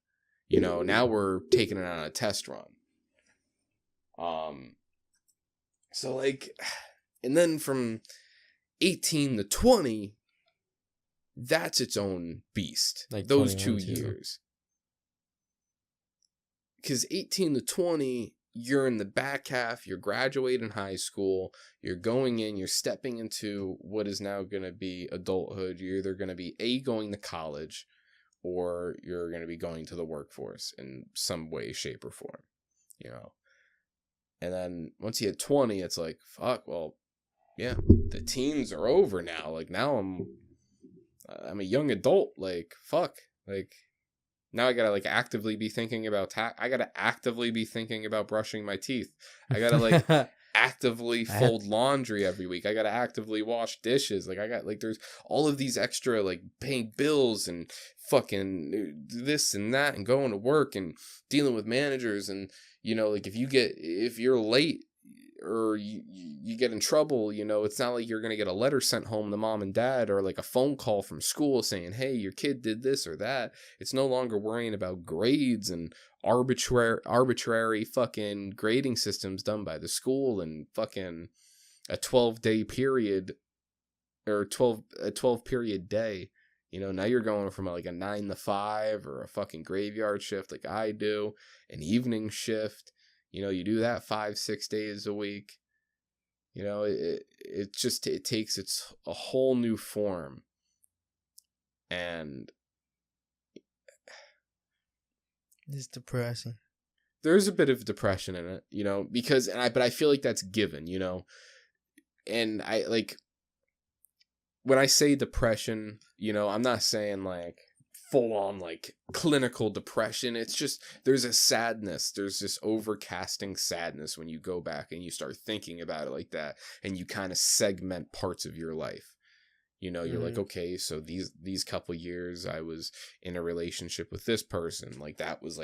You know, now we're taking it on a test run. So, like, and then from 18 to 20, that's its own beast. Like those 2 too. years. Because 18 to 20, you're in the back half, you're graduating high school, you're going in, you're stepping into what is now going to be adulthood. You're either going to be going to college, or you're going to be going to the workforce in some way, shape, or form, you know. And then once you hit 20, it's like, fuck, well, yeah, the teens are over now. Like, now I'm a young adult. Like, fuck, like, now I gotta, like, actively be thinking about I gotta actively be thinking about brushing my teeth. I gotta, like, actively fold laundry every week. I gotta actively wash dishes. Like, I got, like, there's all of these extra, like, paying bills and fucking this and that and going to work and dealing with managers. And, you know, like, if you're late or you get in trouble, you know, it's not like you're going to get a letter sent home to mom and dad, or like a phone call from school saying, hey, your kid did this or that. It's no longer worrying about grades and arbitrary fucking grading systems done by the school and fucking a 12-day period, or a 12 period day. You know, now you're going from like a 9 to 5 or a fucking graveyard shift like I do, an evening shift. You know, you do that 5-6 days a week. You know, it takes a whole new form. And It's depressing. There's a bit of depression in it, but I feel like that's given, and I like when I say depression, I'm not saying like full on like clinical depression. It's just there's a sadness. There's this overcasting sadness when you go back and you start thinking about it like that, and you kind of segment parts of your life. You're like, okay, so these couple years I was in a relationship with this person, like that was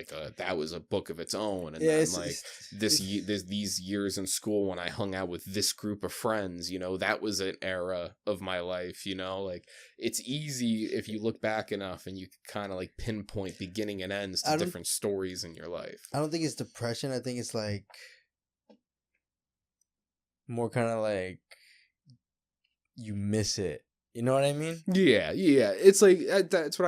a book of its own, and then like these years in school when I hung out with this group of friends, that was an era of my life, like it's easy if you look back enough and you kind of like pinpoint beginning and ends to different stories in your life. I don't think it's depression. I think it's like more kind of like you miss it. You know what I mean? Yeah. It's like that's what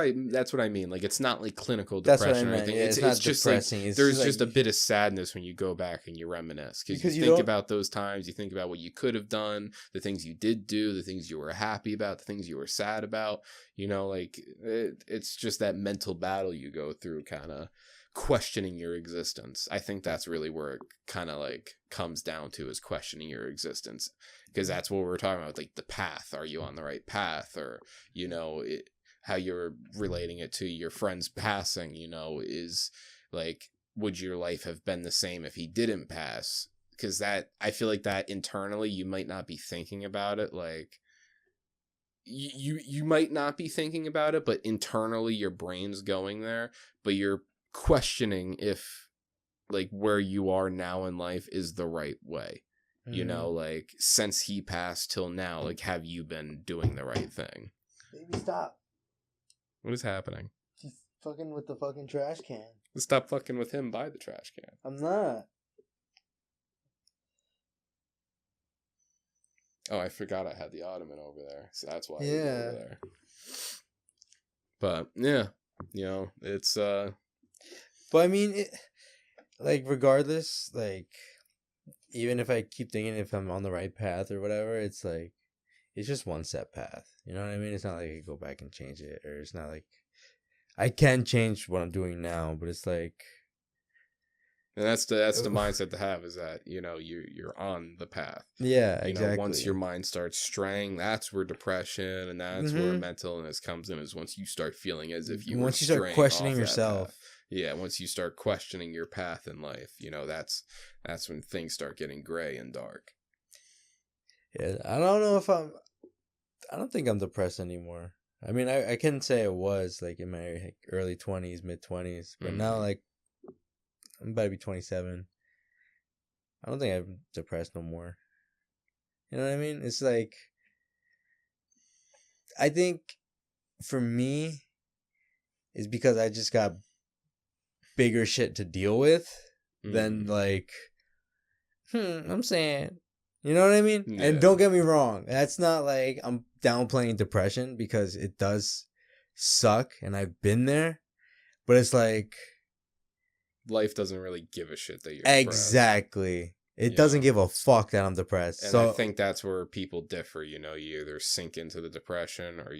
I mean. Like it's not like clinical depression or anything. Yeah, it's just depressing. Like there's just a bit of sadness when you go back and you reminisce because you think about those times. You think about what you could have done, the things you did do, the things you were happy about, the things you were sad about. Like it's just that mental battle you go through, kind of questioning your existence. I think that's really where it kind of like comes down to, is questioning your existence, because that's what we're talking about, like the path. Are you on the right path? Or how you're relating it to your friend's passing, is like, would your life have been the same if he didn't pass? Because that, I feel like that internally you might not be thinking about it, like you might not be thinking about it, but internally your brain's going there, but you're questioning if like where you are now in life is the right way. Like since he passed till now, like have you been doing the right thing? Baby, stop. What is happening? She's fucking with the fucking trash can. Stop fucking with him by the trash can. I'm not. Oh, I forgot I had the ottoman over there, so that's why. Yeah. Over there. But yeah, it's But I mean, like regardless, like even if I keep thinking if I'm on the right path or whatever, it's like it's just one set path. You know what I mean? It's not like I can go back and change it, or it's not like I can change what I'm doing now, but it's like. And that's the mindset to have, is that you're on the path. Yeah, exactly. Once your mind starts straying, that's where depression and that's where mental illness comes in. Is once you start feeling as if you once you start questioning yourself. Yeah, once you start questioning your path in life, that's when things start getting gray and dark. Yeah, I don't think I'm depressed anymore. I mean, I can say I was like in my early 20s, mid 20s, but now like. I'm about to be 27. I don't think I'm depressed no more. You know what I mean? It's like, I think for me, it's because I just got bigger shit to deal with than like, I'm saying, you know what I mean? Yeah. And don't get me wrong. That's not like I'm downplaying depression, because it does suck and I've been there, but it's like, life doesn't really give a shit that you're exactly depressed. It doesn't give a fuck that I'm depressed. And I think that's where people differ. You either sink into the depression or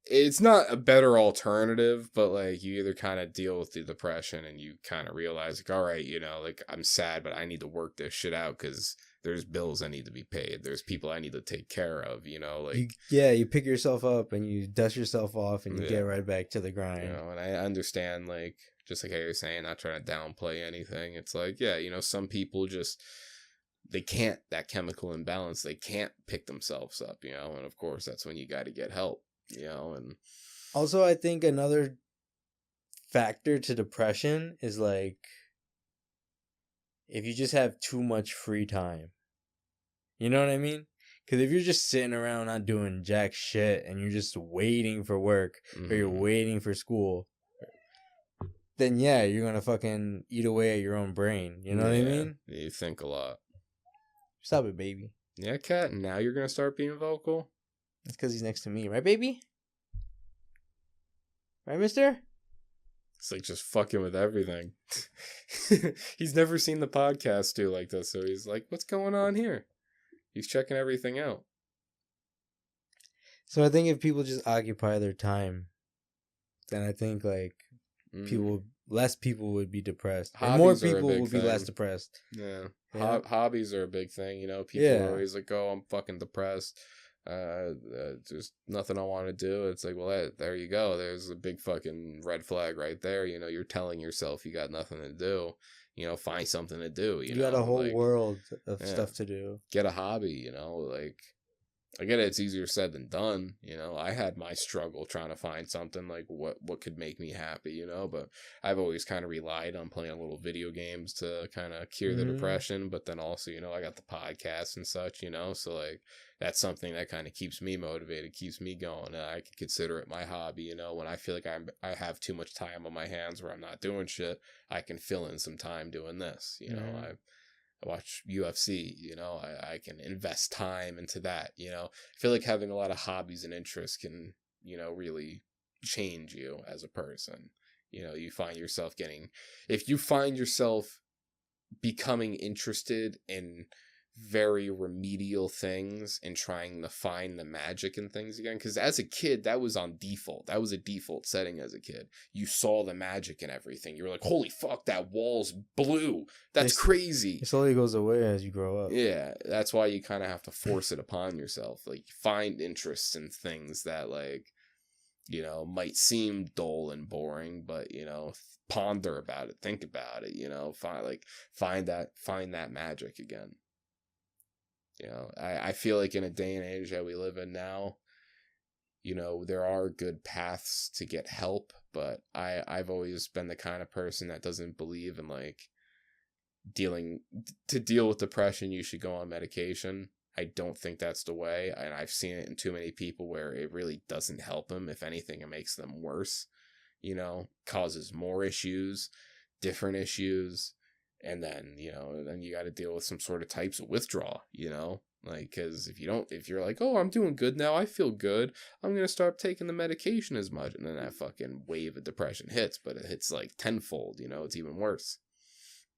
it's not a better alternative, but like you either kind of deal with the depression and you kind of realize like, all right, like I'm sad, but I need to work this shit out because there's bills I need to be paid. There's people I need to take care of, like. You pick yourself up and you dust yourself off and you get right back to the grind. And I understand, like, just like how you're saying, not trying to downplay anything. It's like, yeah, some people just, they can't, that chemical imbalance, they can't pick themselves up, and of course that's when you got to get help, and. Also, I think another factor to depression is like, if you just have too much free time. You know what I mean? Because if you're just sitting around not doing jack shit and you're just waiting for work or you're waiting for school, then yeah, you're going to fucking eat away at your own brain. You know what I mean? You think a lot. Stop it, baby. Yeah, Kat, now you're going to start being vocal? That's because he's next to me. Right, baby? Right, mister? It's like just fucking with everything. He's never seen the podcast do like this, so he's like, what's going on here? He's checking everything out. So I think if people just occupy their time, then I think like people less people would be depressed. And more Hobbies are a people big would be less thing. depressed. Yeah. Yeah. Hobbies are a big thing, you know. People Yeah. are always like, oh, I'm fucking depressed. There's nothing I want to do. It's like, well, there you go. There's a big fucking red flag right there. You know, you're telling yourself you got nothing to do. You know, find something to do. You know, got a whole like, world of yeah. stuff to do. Get a hobby, you know, like, I get it, it's easier said than done, you know. I had my struggle trying to find something like what could make me happy, you know, but I've always kind of relied on playing little video games to kind of cure the depression, but then also, you know, I got the podcast and such, you know, so like that's something that kind of keeps me motivated, keeps me going. I can consider it my hobby, you know. When I feel like I have too much time on my hands where I'm not doing shit, I can fill in some time doing this, you know. I watch UFC, you know, I can invest time into that, you know. I feel like having a lot of hobbies and interests can, you know, really change you as a person. You know, you find yourself if you find yourself becoming interested in very remedial things and trying to find the magic in things again, because as a kid that was on default, that was a default setting. As a kid you saw the magic in everything. You were like, holy fuck, that wall's blue, that's crazy. It slowly goes away as you grow up. Yeah, that's why you kind of have to force it upon yourself. Like, find interests in things that, like, you know, might seem dull and boring, but, you know, ponder about it, think about it, you know, find that magic again. You know, I feel like in a day and age that we live in now, you know, there are good paths to get help, but I've always been the kind of person that doesn't believe in, like, to deal with depression, you should go on medication. I don't think that's the way, and I've seen it in too many people where it really doesn't help them. If anything, it makes them worse, you know, causes more issues, different issues. And then, you know, then you got to deal with some sort of types of withdrawal, you know, like, because if you're like, oh, I'm doing good now, I feel good, I'm going to start taking the medication as much. And then that fucking wave of depression hits, but it hits like tenfold, you know, it's even worse.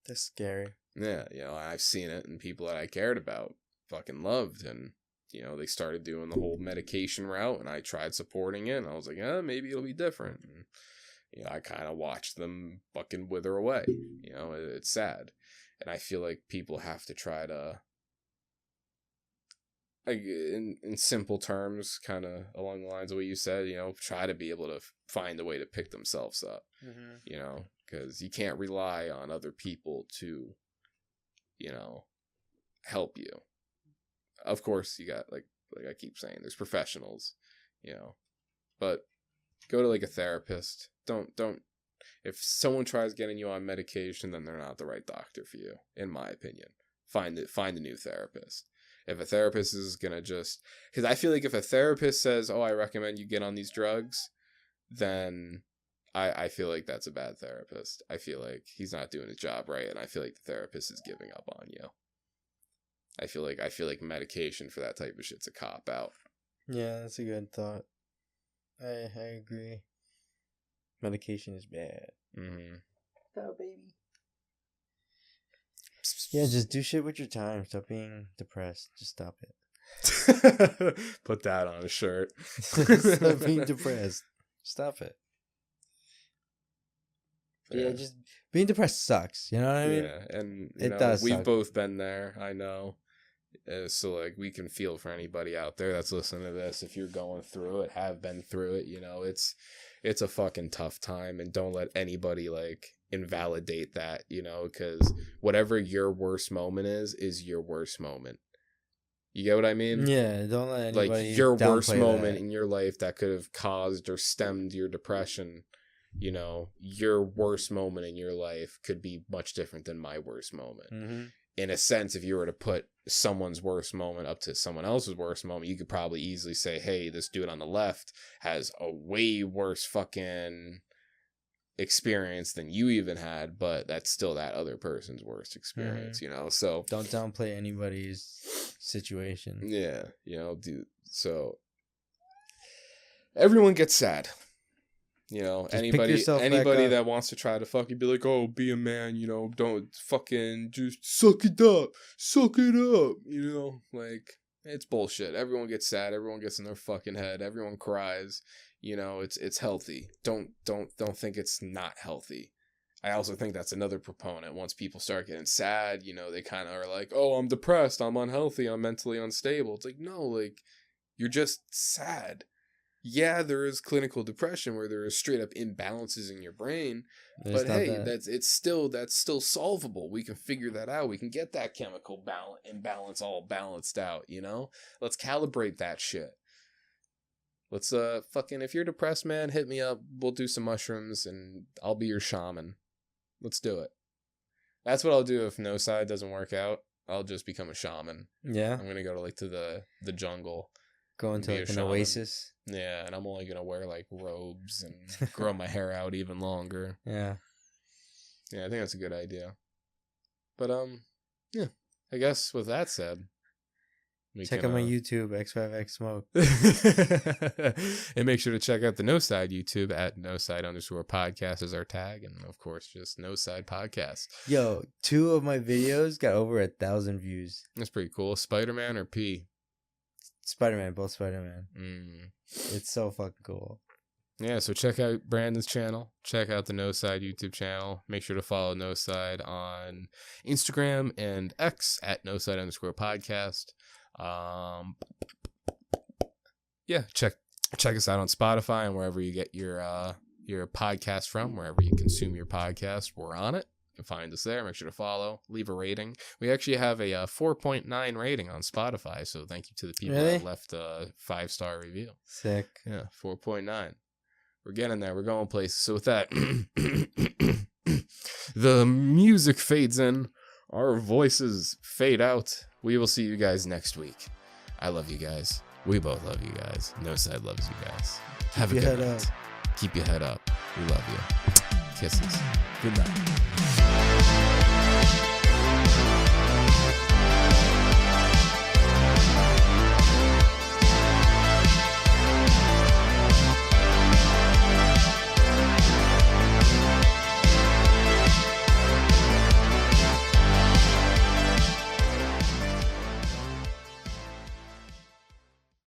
That's scary. Yeah. You know, I've seen it in people that I cared about, fucking loved. And, you know, they started doing the whole medication route, and I tried supporting it, and I was like, maybe it'll be different. And, you know, I kind of watched them fucking wither away. You know, it's sad. And I feel like people have to try to, like, in simple terms, kind of along the lines of what you said, you know, try to be able to find a way to pick themselves up, you know, because you can't rely on other people to, you know, help you. Of course, you got, like I keep saying, there's professionals, you know, but go to, like, a therapist. Don't if someone tries getting you on medication, then they're not the right doctor for you, in my opinion. Find a new therapist. If a therapist is gonna because I feel like if a therapist says, oh, I recommend you get on these drugs, then I feel like that's a bad therapist. I feel like he's not doing his job right, and I feel like the therapist is giving up on you. I feel like medication for that type of shit's a cop out. Yeah, that's a good thought. I agree. Medication is bad. Oh, baby. Yeah, just do shit with your time. Stop being depressed. Just stop it. Put that on a shirt. Stop being depressed. Stop it. Yeah, just being depressed sucks. You know what I mean? Yeah, and it does. We've suck. both been there. I know. So, like, we can feel for anybody out there that's listening to this. If you're going through it, have been through it, you know, it's a fucking tough time, and don't let anybody, like, invalidate that, you know, because whatever your worst moment is your worst moment. You get what I mean? Yeah, don't let anybody, like, your worst moment that. in your life that could have caused or stemmed your depression, you know, your worst moment in your life could be much different than my worst moment. In a sense, if you were to put someone's worst moment up to someone else's worst moment, you could probably easily say, hey, this dude on the left has a way worse fucking experience than you even had, but that's still that other person's worst experience, you know? So don't downplay anybody's situation. Yeah, you know, dude. So everyone gets sad. You know, just anybody that wants to try to fucking be like, oh, be a man, you know, don't fucking just suck it up, you know, like, it's bullshit. Everyone gets sad, everyone gets in their fucking head, everyone cries, you know, it's healthy. Don't think it's not healthy. I also think that's another proponent. Once people start getting sad, you know, they kind of are like, oh, I'm depressed, I'm unhealthy, I'm mentally unstable. It's like, no, like, you're just sad. Yeah, there is clinical depression where there are straight up imbalances in your brain. But hey, that's still solvable. We can figure that out. We can get that chemical imbalance all balanced out, you know? Let's calibrate that shit. Let's if you're depressed, man, hit me up. We'll do some mushrooms and I'll be your shaman. Let's do it. That's what I'll do if Noside doesn't work out. I'll just become a shaman. Yeah. I'm gonna go to like to the jungle. Go into like an oasis. Yeah, and I'm only gonna wear like robes and grow my hair out even longer. Yeah. Yeah, I think that's a good idea. But yeah. I guess with that said, check out my YouTube, X5X Smoke. And make sure to check out the Noside YouTube at Noside_podcast as our tag. And of course, just Noside Podcast. Yo, 2 of my videos got over 1,000 views. That's pretty cool. Spider-Man or P? Spider-Man, both Spider-Man. It's so fucking cool. Yeah, so check out Brandon's channel. Check out the Noside YouTube channel. Make sure to follow Noside on Instagram and X at Noside_podcast. Yeah, check us out on Spotify and wherever you get your podcast from, wherever you consume your podcast, we're on it. You can find us there. Make sure to follow, leave a rating. We actually have a 4.9 rating on Spotify, so thank you to the people that left a 5-star review. Sick. Yeah, 4.9. We're getting there. We're going places. So with that, the music fades in. Our voices fade out. We will see you guys next week. I love you guys. We both love you guys. Noside loves you guys. Have a good night. Keep your head up. We love you. Kisses. Good night.